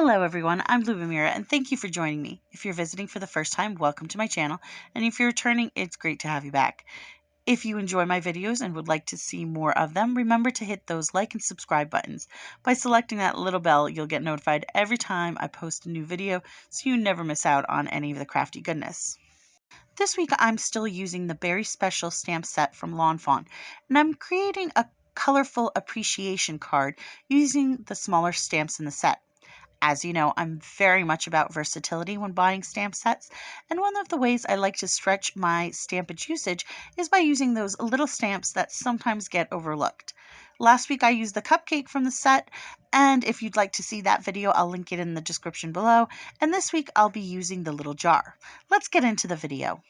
Hello everyone, I'm Lubomira and thank you for joining me. If you're visiting for the first time, welcome to my channel, and if you're returning, it's great to have you back. If you enjoy my videos and would like to see more of them, remember to hit those like and subscribe buttons. By selecting that little bell, you'll get notified every time I post a new video, so you never miss out on any of the crafty goodness. This week I'm still using the Berry Special stamp set from Lawn Fawn, and I'm creating a colorful appreciation card using the smaller stamps in the set. As you know, I'm very much about versatility when buying stamp sets, and one of the ways I like to stretch my stampage usage is by using those little stamps that sometimes get overlooked. Last week I used the cupcake from the set, and if you'd like to see that video, I'll link it in the description below, and this week I'll be using the little jar. Let's get into the video.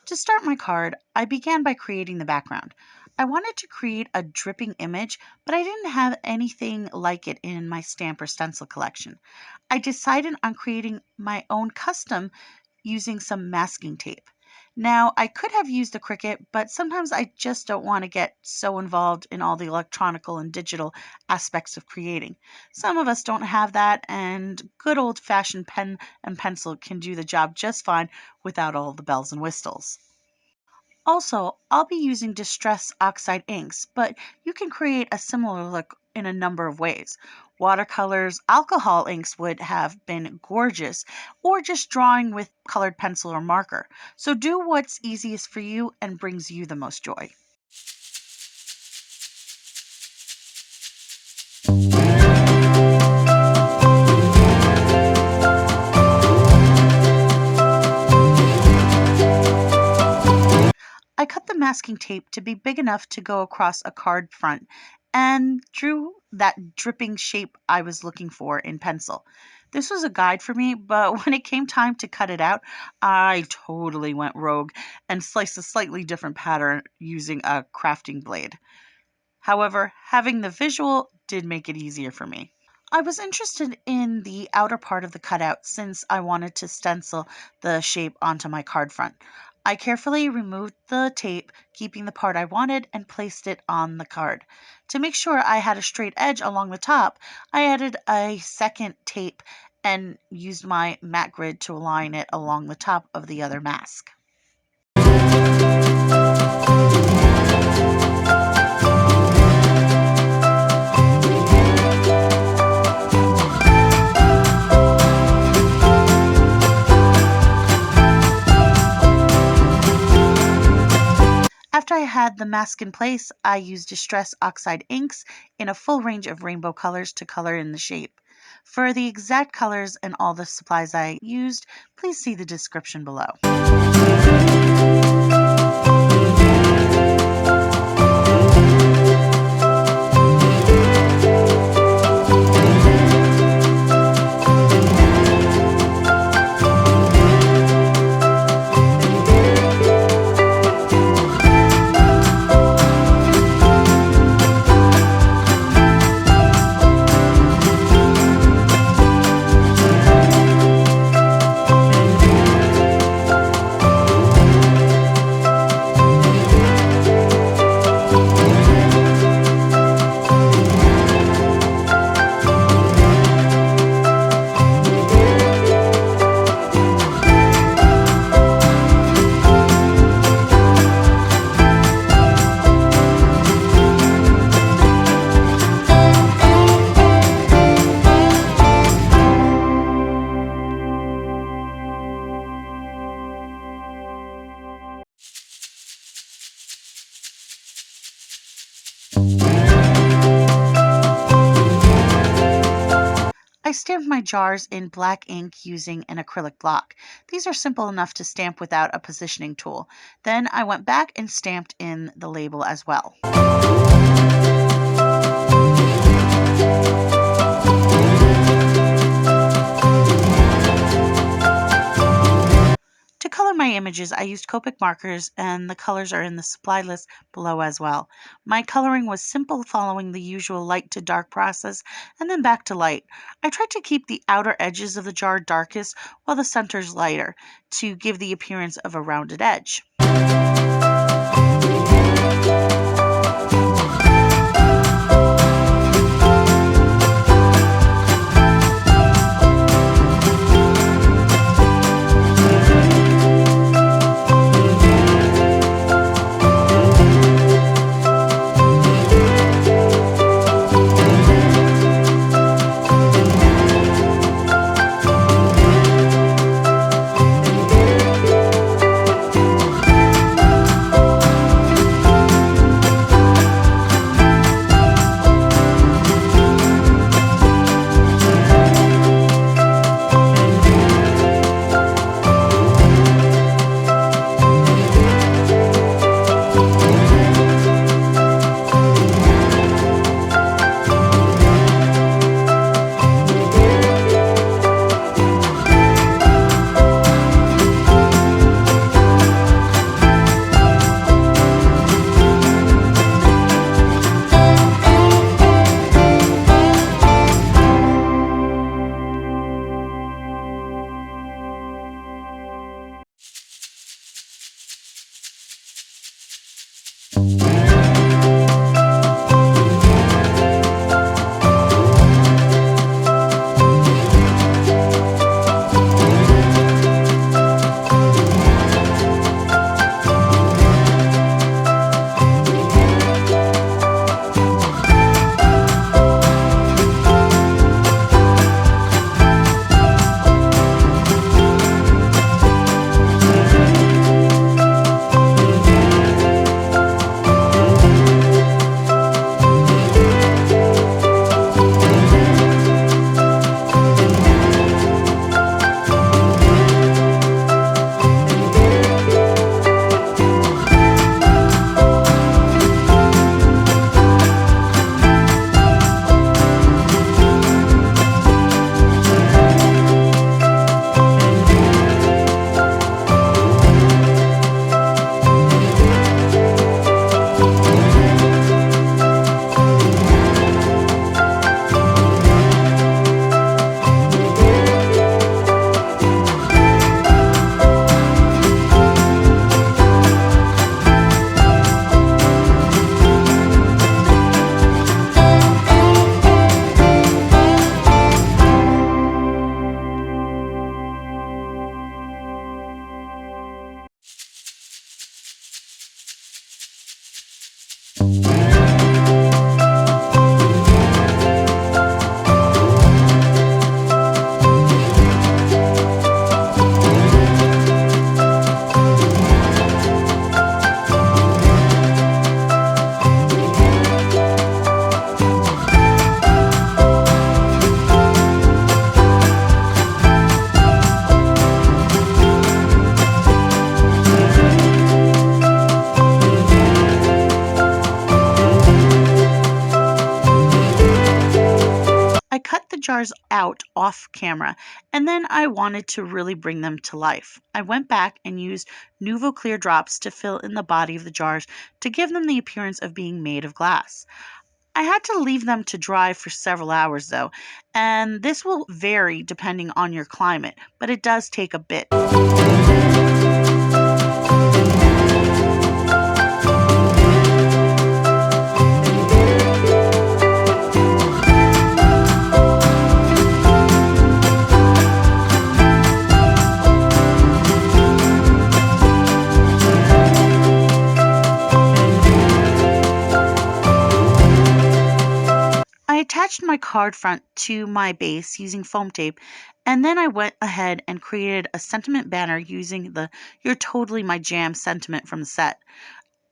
To start my card, I began by creating the background. I wanted to create a dripping image, but I didn't have anything like it in my stamp or stencil collection. I decided on creating my own custom using some masking tape. Now, I could have used the Cricut, but sometimes I just don't want to get so involved in all the electronical and digital aspects of creating. Some of us don't have that, and good old-fashioned pen and pencil can do the job just fine without all the bells and whistles. Also, I'll be using Distress Oxide inks, but you can create a similar look in a number of ways. Watercolors, alcohol inks would have been gorgeous, or just drawing with colored pencil or marker. So do what's easiest for you and brings you the most joy. I cut the masking tape to be big enough to go across a card front and drew that dripping shape I was looking for in pencil. This was a guide for me, but when it came time to cut it out, I totally went rogue and sliced a slightly different pattern using a crafting blade. However, having the visual did make it easier for me. I was interested in the outer part of the cutout since I wanted to stencil the shape onto my card front. I carefully removed the tape, keeping the part I wanted, and placed it on the card. To make sure I had a straight edge along the top, I added a second tape and used my matte grid to align it along the top of the other mask. After I had the mask in place, I used Distress Oxide inks in a full range of rainbow colors to color in the shape. For the exact colors and all the supplies I used, please see the description below. I stamped my jars in black ink using an acrylic block. These are simple enough to stamp without a positioning tool. Then I went back and stamped in the label as well. To color my images, I used Copic markers, and the colors are in the supply list below as well. My coloring was simple, following the usual light to dark process and then back to light. I tried to keep the outer edges of the jar darkest while the centers lighter to give the appearance of a rounded edge. jars out off camera, and then I wanted to really bring them to life. I went back and used Nuvo clear drops to fill in the body of the jars to give them the appearance of being made of glass. I had to leave them to dry for several hours though, and this will vary depending on your climate, but it does take a bit. I attached my card front to my base using foam tape, and then I went ahead and created a sentiment banner using the "You're Totally My Jam" sentiment from the set.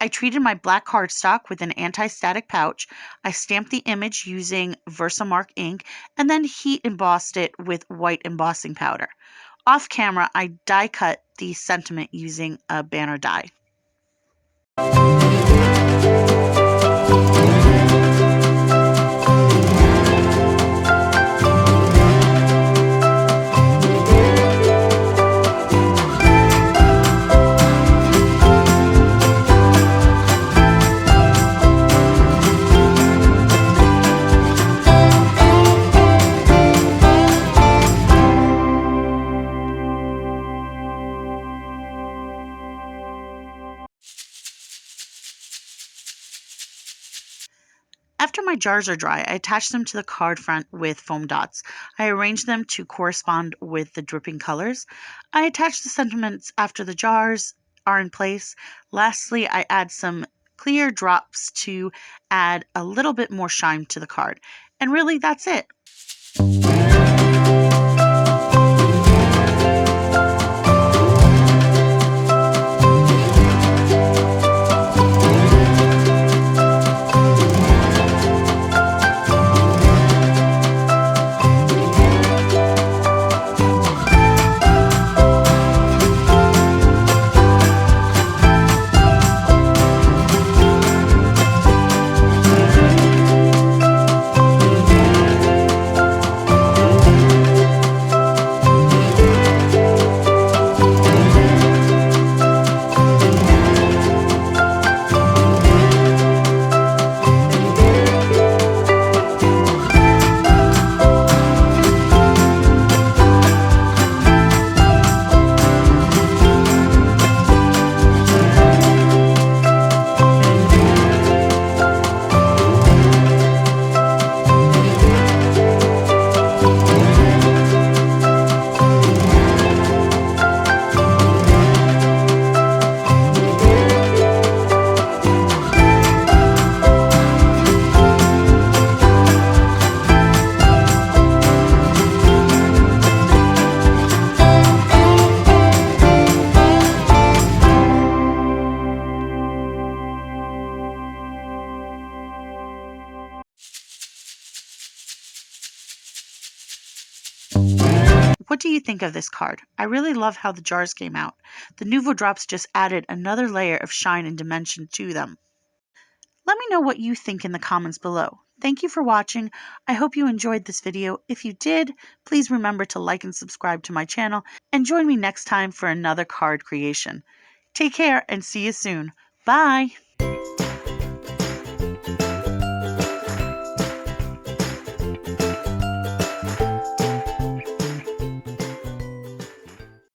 I treated my black cardstock with an anti-static pouch. I stamped the image using Versamark ink and then heat embossed it with white embossing powder. Off camera, I die cut the sentiment using a banner die. After my jars are dry, I attach them to the card front with foam dots. I arrange them to correspond with the dripping colors. I attach the sentiments after the jars are in place. Lastly, I add some clear drops to add a little bit more shine to the card. And really, that's it. What do you think of this card? I really love how the jars came out. The Nuvo drops just added another layer of shine and dimension to them. Let me know what you think in the comments below. Thank you for watching. I hope you enjoyed this video. If you did, please remember to like and subscribe to my channel and join me next time for another card creation. Take care and see you soon. Bye!